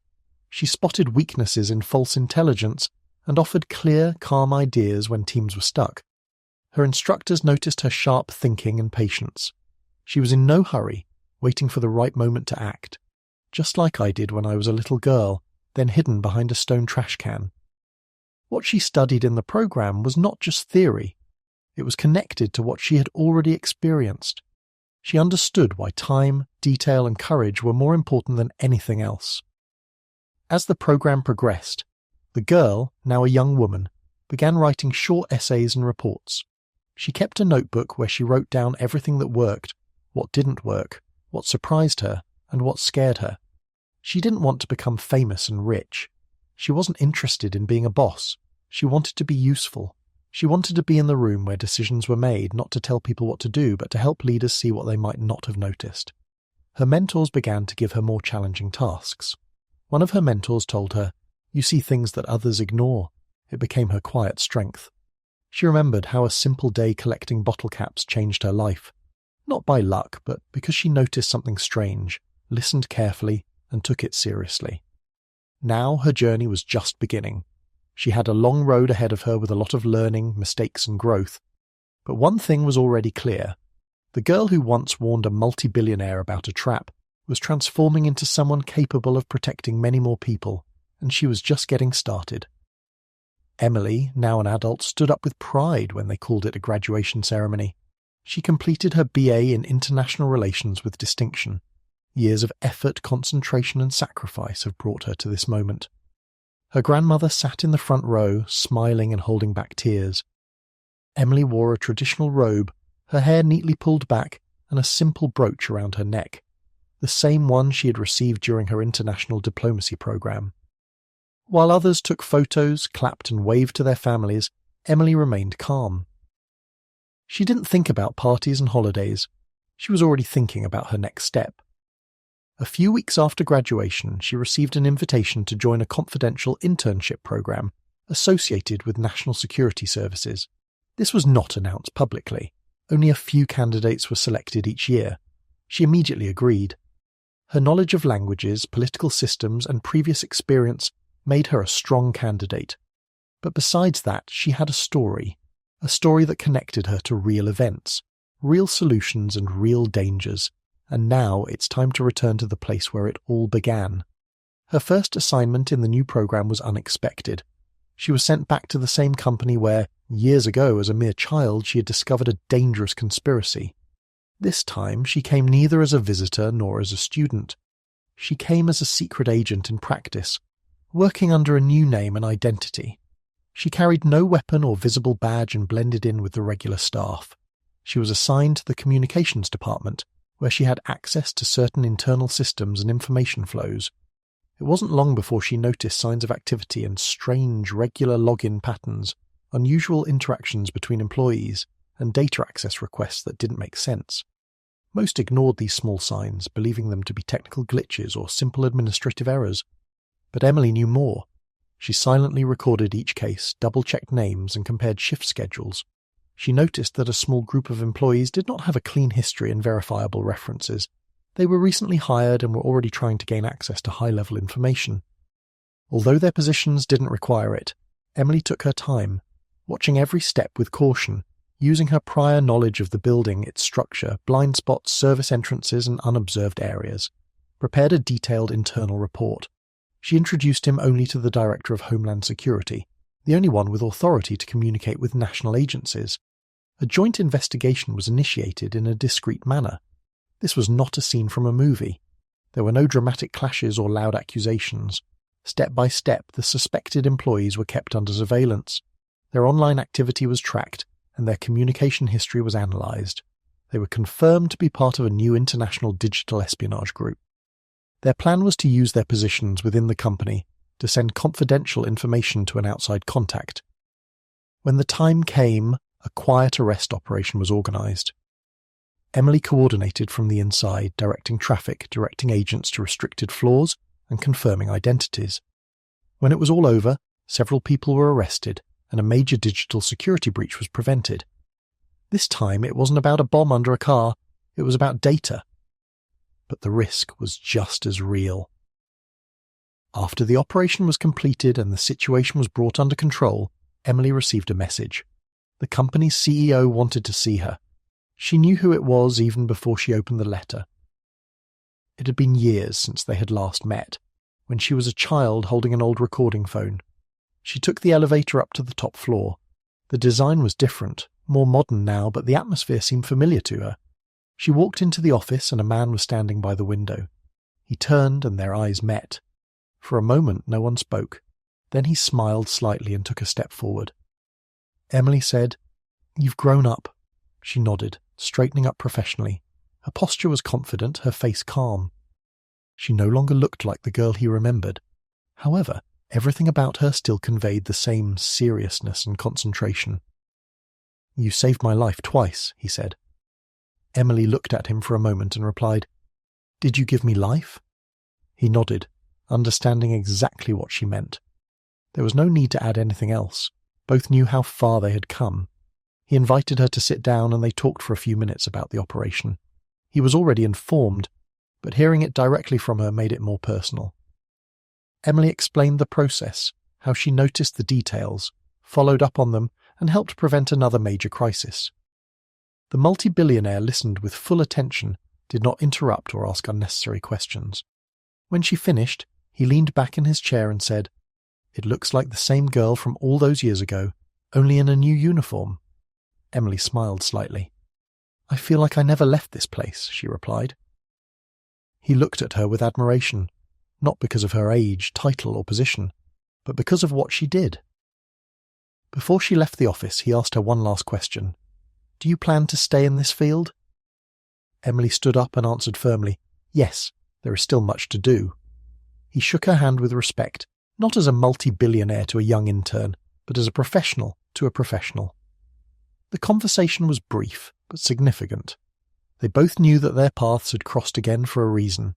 She spotted weaknesses in false intelligence and offered clear, calm ideas when teams were stuck. Her instructors noticed her sharp thinking and patience. She was in no hurry, waiting for the right moment to act, just like I did when I was a little girl, then hidden behind a stone trash can. What she studied in the program was not just theory. It was connected to what she had already experienced. She understood why time, detail, and courage were more important than anything else. As the program progressed, the girl, now a young woman, began writing short essays and reports. She kept a notebook where she wrote down everything that worked, what didn't work, what surprised her, and what scared her. She didn't want to become famous and rich. She wasn't interested in being a boss. She wanted to be useful. She wanted to be in the room where decisions were made, not to tell people what to do, but to help leaders see what they might not have noticed. Her mentors began to give her more challenging tasks. One of her mentors told her, "You see things that others ignore." It became her quiet strength. She remembered how a simple day collecting bottle caps changed her life. Not by luck, but because she noticed something strange, listened carefully, and took it seriously. Now her journey was just beginning. She had a long road ahead of her with a lot of learning, mistakes, and growth. But one thing was already clear. The girl who once warned a multi-billionaire about a trap was transforming into someone capable of protecting many more people, and she was just getting started. Emily, now an adult, stood up with pride when they called it a graduation ceremony. She completed her BA in International Relations with distinction. Years of effort, concentration, and sacrifice have brought her to this moment. Her grandmother sat in the front row, smiling and holding back tears. Emily wore a traditional robe, her hair neatly pulled back, and a simple brooch around her neck, the same one she had received during her international diplomacy program. While others took photos, clapped and waved to their families, Emily remained calm. She didn't think about parties and holidays. She was already thinking about her next step. A few weeks after graduation, she received an invitation to join a confidential internship program associated with national security services. This was not announced publicly. Only a few candidates were selected each year. She immediately agreed. Her knowledge of languages, political systems, and previous experience made her a strong candidate. But besides that, she had a story that connected her to real events, real solutions, and real dangers. And now it's time to return to the place where it all began. Her first assignment in the new program was unexpected. She was sent back to the same company where, years ago as a mere child, she had discovered a dangerous conspiracy. This time she came neither as a visitor nor as a student. She came as a secret agent in practice, working under a new name and identity. She carried no weapon or visible badge and blended in with the regular staff. She was assigned to the communications department, where she had access to certain internal systems and information flows. It wasn't long before she noticed signs of activity and strange, regular login patterns, unusual interactions between employees, and data access requests that didn't make sense. Most ignored these small signs, believing them to be technical glitches or simple administrative errors. But Emily knew more. She silently recorded each case, double-checked names, and compared shift schedules. She noticed that a small group of employees did not have a clean history and verifiable references. They were recently hired and were already trying to gain access to high-level information. Although their positions didn't require it, Emily took her time, watching every step with caution, using her prior knowledge of the building, its structure, blind spots, service entrances, and unobserved areas, prepared a detailed internal report. She introduced him only to the Director of Homeland Security, the only one with authority to communicate with national agencies. A joint investigation was initiated in a discreet manner. This was not a scene from a movie. There were no dramatic clashes or loud accusations. Step by step, the suspected employees were kept under surveillance. Their online activity was tracked, and their communication history was analysed. They were confirmed to be part of a new international digital espionage group. Their plan was to use their positions within the company to send confidential information to an outside contact. When the time came, a quiet arrest operation was organised. Emily coordinated from the inside, directing traffic, directing agents to restricted floors, and confirming identities. When it was all over, several people were arrested, and a major digital security breach was prevented. This time it wasn't about a bomb under a car, it was about data. But the risk was just as real. After the operation was completed and the situation was brought under control, Emily received a message. The company's CEO wanted to see her. She knew who it was even before she opened the letter. It had been years since they had last met, when she was a child holding an old recording phone. She took the elevator up to the top floor. The design was different, more modern now, but the atmosphere seemed familiar to her. She walked into the office and a man was standing by the window. He turned and their eyes met. For a moment no one spoke. Then he smiled slightly and took a step forward. Emily said, "You've grown up." She nodded, straightening up professionally. Her posture was confident, her face calm. She no longer looked like the girl he remembered. However, everything about her still conveyed the same seriousness and concentration. "You saved my life twice," he said. Emily looked at him for a moment and replied, "Did you give me life?" He nodded, understanding exactly what she meant. There was no need to add anything else. Both knew how far they had come. He invited her to sit down and they talked for a few minutes about the operation. He was already informed, but hearing it directly from her made it more personal. Emily explained the process, how she noticed the details, followed up on them, and helped prevent another major crisis. The multi-billionaire listened with full attention, did not interrupt or ask unnecessary questions. When she finished, he leaned back in his chair and said, "It looks like the same girl from all those years ago, only in a new uniform." Emily smiled slightly. "I feel like I never left this place," she replied. He looked at her with admiration, not because of her age, title, or position, but because of what she did. Before she left the office, he asked her one last question. "Do you plan to stay in this field?" Emily stood up and answered firmly, "Yes, there is still much to do." He shook her hand with respect, not as a multi-billionaire to a young intern, but as a professional to a professional. The conversation was brief, but significant. They both knew that their paths had crossed again for a reason.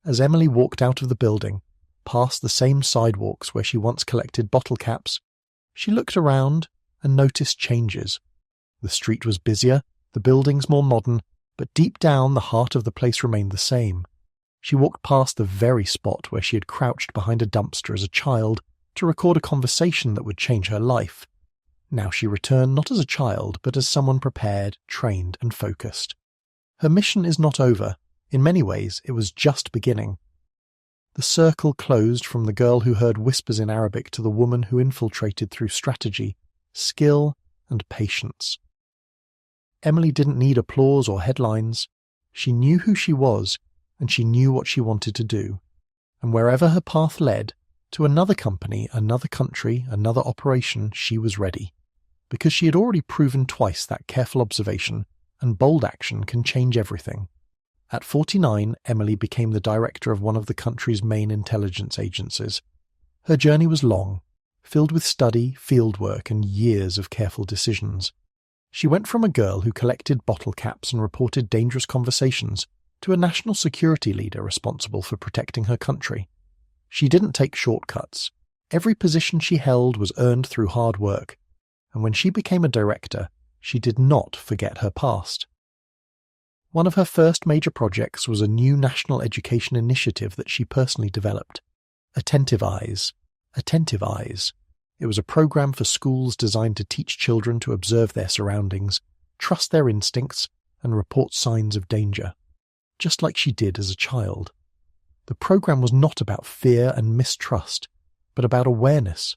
As Emily walked out of the building, past the same sidewalks where she once collected bottle caps, she looked around and noticed changes. The street was busier, the buildings more modern, but deep down the heart of the place remained the same. She walked past the very spot where she had crouched behind a dumpster as a child to record a conversation that would change her life. Now she returned not as a child, but as someone prepared, trained, and focused. Her mission is not over. In many ways, it was just beginning. The circle closed from the girl who heard whispers in Arabic to the woman who infiltrated through strategy, skill, and patience. Emily didn't need applause or headlines. She knew who she was, and she knew what she wanted to do. And wherever her path led, to another company, another country, another operation, she was ready. Because she had already proven twice that careful observation and bold action can change everything. At 49, Emily became the director of one of the country's main intelligence agencies. Her journey was long, filled with study, fieldwork, and years of careful decisions. She went from a girl who collected bottle caps and reported dangerous conversations to a national security leader responsible for protecting her country. She didn't take shortcuts. Every position she held was earned through hard work. And when she became a director, She did not forget her past. One of her first major projects was a new national education initiative that she personally developed. Attentive Eyes. Attentive Eyes. It was a program for schools designed to teach children to observe their surroundings, trust their instincts, and report signs of danger, just like she did as a child. The program was not about fear and mistrust, but about awareness.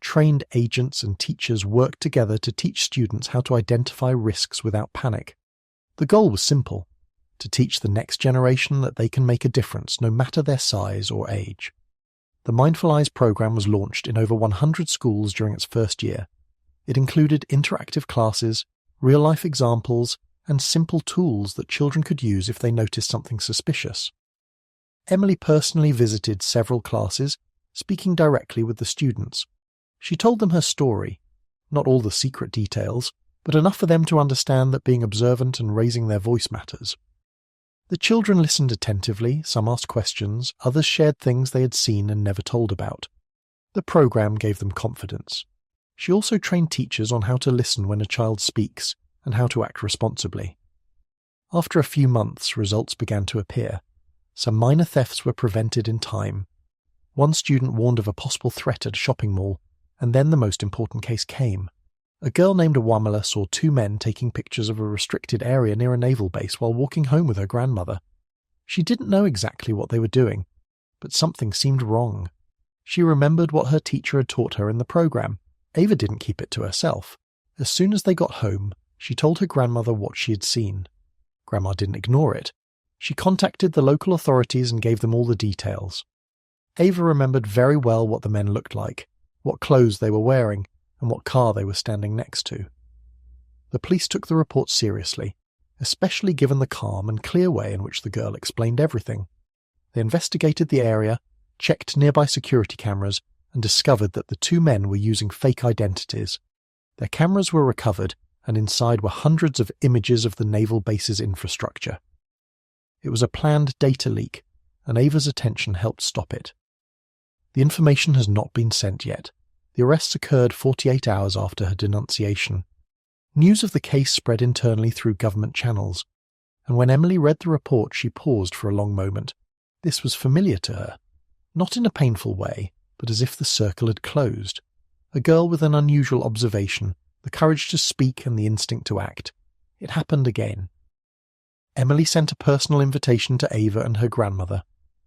Trained agents and teachers worked together to teach students how to identify risks without panic. The goal was simple: to teach the next generation that they can make a difference no matter their size or age. The Mindful Eyes program was launched in over 100 schools during its first year. It included interactive classes, real-life examples, and simple tools that children could use if they noticed something suspicious. Emily personally visited several classes, speaking directly with the students. She told them her story, not all the secret details, but enough for them to understand that being observant and raising their voice matters. The children listened attentively, some asked questions, others shared things they had seen and never told about. The program gave them confidence. She also trained teachers on how to listen when a child speaks and how to act responsibly. After a few months, results began to appear. Some minor thefts were prevented in time. One student warned of a possible threat at a shopping mall, and then the most important case came. A girl named Awamala saw two men taking pictures of a restricted area near a naval base while walking home with her grandmother. She didn't know exactly what they were doing, but something seemed wrong. She remembered what her teacher had taught her in the program. Ava didn't keep it to herself. As soon as they got home, she told her grandmother what she had seen. Grandma didn't ignore it. She contacted the local authorities and gave them all the details. Ava remembered very well what the men looked like, what clothes they were wearing, and what car they were standing next to. The police took the report seriously, especially given the calm and clear way in which the girl explained everything. They investigated the area, checked nearby security cameras, and discovered that the two men were using fake identities. Their cameras were recovered, and inside were hundreds of images of the naval base's infrastructure. It was a planned data leak, and Ava's attention helped stop it. The information has not been sent yet. The arrests occurred 48 hours after her denunciation. News of the case spread internally through government channels, and when Emily read the report she paused for a long moment. This was familiar to her, not in a painful way, but as if the circle had closed. A girl with an unusual observation, the courage to speak and the instinct to act. It happened again. Emily sent a personal invitation to Ava and her grandmother.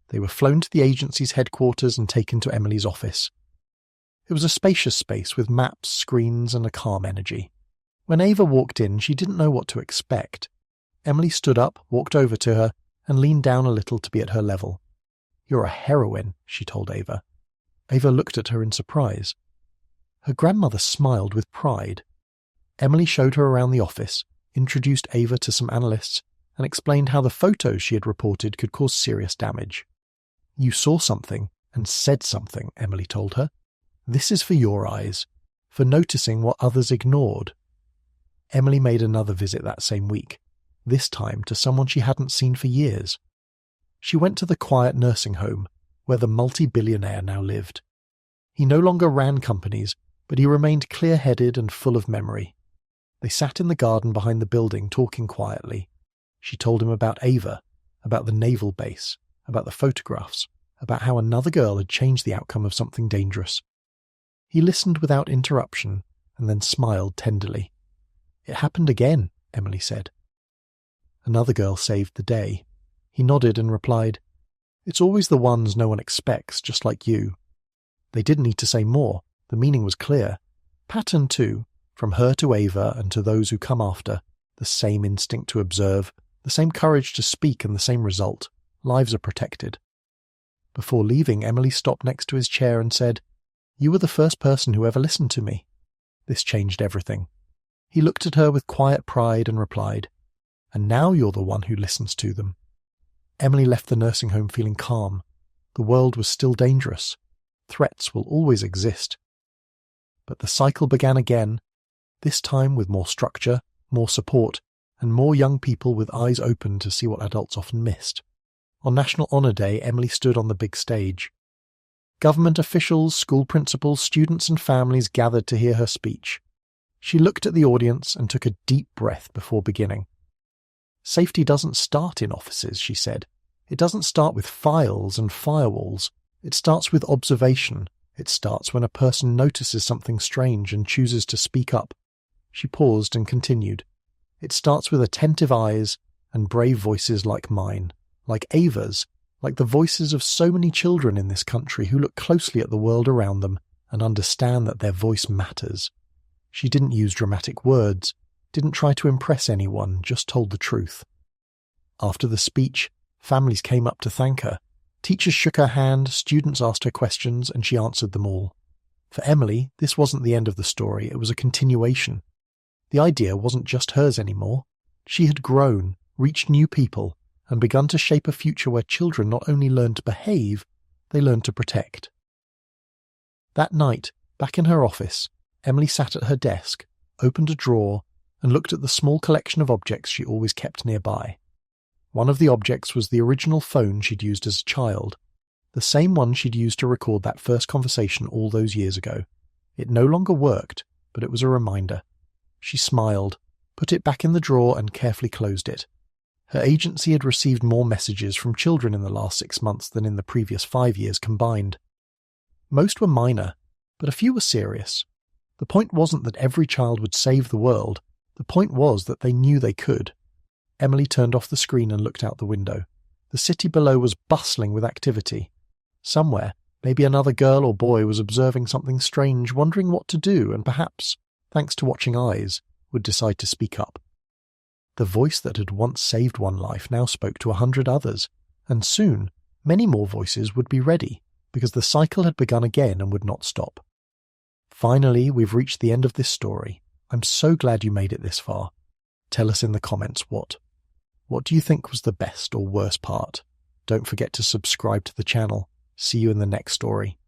They were flown to the agency's headquarters and taken to Emily's office. It was a spacious space with maps, screens, and a calm energy. When Ava walked in, she didn't know what to expect. Emily stood up, walked over to her, and leaned down a little to be at her level. "You're a heroine," she told Ava. Ava looked at her in surprise. Her grandmother smiled with pride. Emily showed her around the office, introduced Ava to some analysts, and explained how the photos she had reported could cause serious damage. "You saw something and said something," Emily told her. "This is for your eyes, for noticing what others ignored." Emily made another visit that same week, this time to someone she hadn't seen for years. She went to the quiet nursing home, where the multi-billionaire now lived. He no longer ran companies, but he remained clear-headed and full of memory. They sat in the garden behind the building talking quietly. She told him about Ava, about the naval base, about the photographs, about how another girl had changed the outcome of something dangerous. He listened without interruption and then smiled tenderly. "It happened again," Emily said. Another girl saved the day. He nodded and replied, "It's always the ones no one expects, just like you." They didn't need to say more. The meaning was clear. Pattern 2, from her to Ava and to those who come after, the same instinct to observe, the same courage to speak, and the same result. Lives are protected. Before leaving, Emily stopped next to his chair and said, "You were the first person who ever listened to me." This changed everything. He looked at her with quiet pride and replied, "And now you're the one who listens to them." Emily left the nursing home feeling calm. The world was still dangerous. Threats will always exist. But the cycle began again, this time with more structure, more support, and more young people with eyes open to see what adults often missed. On National Honor Day, Emily stood on the big stage. Government officials, school principals, students and families gathered to hear her speech. She looked at the audience and took a deep breath before beginning. Safety doesn't start in offices, she said. It doesn't start with files and firewalls. It starts with observation. It starts when a person notices something strange and chooses to speak up. She paused and continued. It starts with attentive eyes and brave voices like mine, like Ava's, like the voices of so many children in this country who look closely at the world around them and understand that their voice matters. She didn't use dramatic words, didn't try to impress anyone, just told the truth. After the speech, families came up to thank her. Teachers shook her hand, students asked her questions, and she answered them all. For Emily, this wasn't the end of the story, it was a continuation. The idea wasn't just hers anymore. She had grown, reached new people, and begun to shape a future where children not only learned to behave, they learned to protect. That night, back in her office, Emily sat at her desk, opened a drawer, and looked at the small collection of objects she always kept nearby. One of the objects was the original phone she'd used as a child, the same one she'd used to record that first conversation all those years ago. It no longer worked, but it was a reminder. She smiled, put it back in the drawer and carefully closed it. Her agency had received more messages from children in the last 6 months than in the previous 5 years combined. Most were minor, but a few were serious. The point wasn't that every child would save the world. The point was that they knew they could. Emily turned off the screen and looked out the window. The city below was bustling with activity. Somewhere, maybe another girl or boy was observing something strange, wondering what to do, and perhaps, thanks to watching eyes, would decide to speak up. The voice that had once saved one life now spoke to 100 others, and soon, many more voices would be ready, because the cycle had begun again and would not stop. Finally, we've reached the end of this story. I'm so glad you made it this far. Tell us in the comments what. What do you think was the best or worst part? Don't forget to subscribe to the channel. See you in the next story.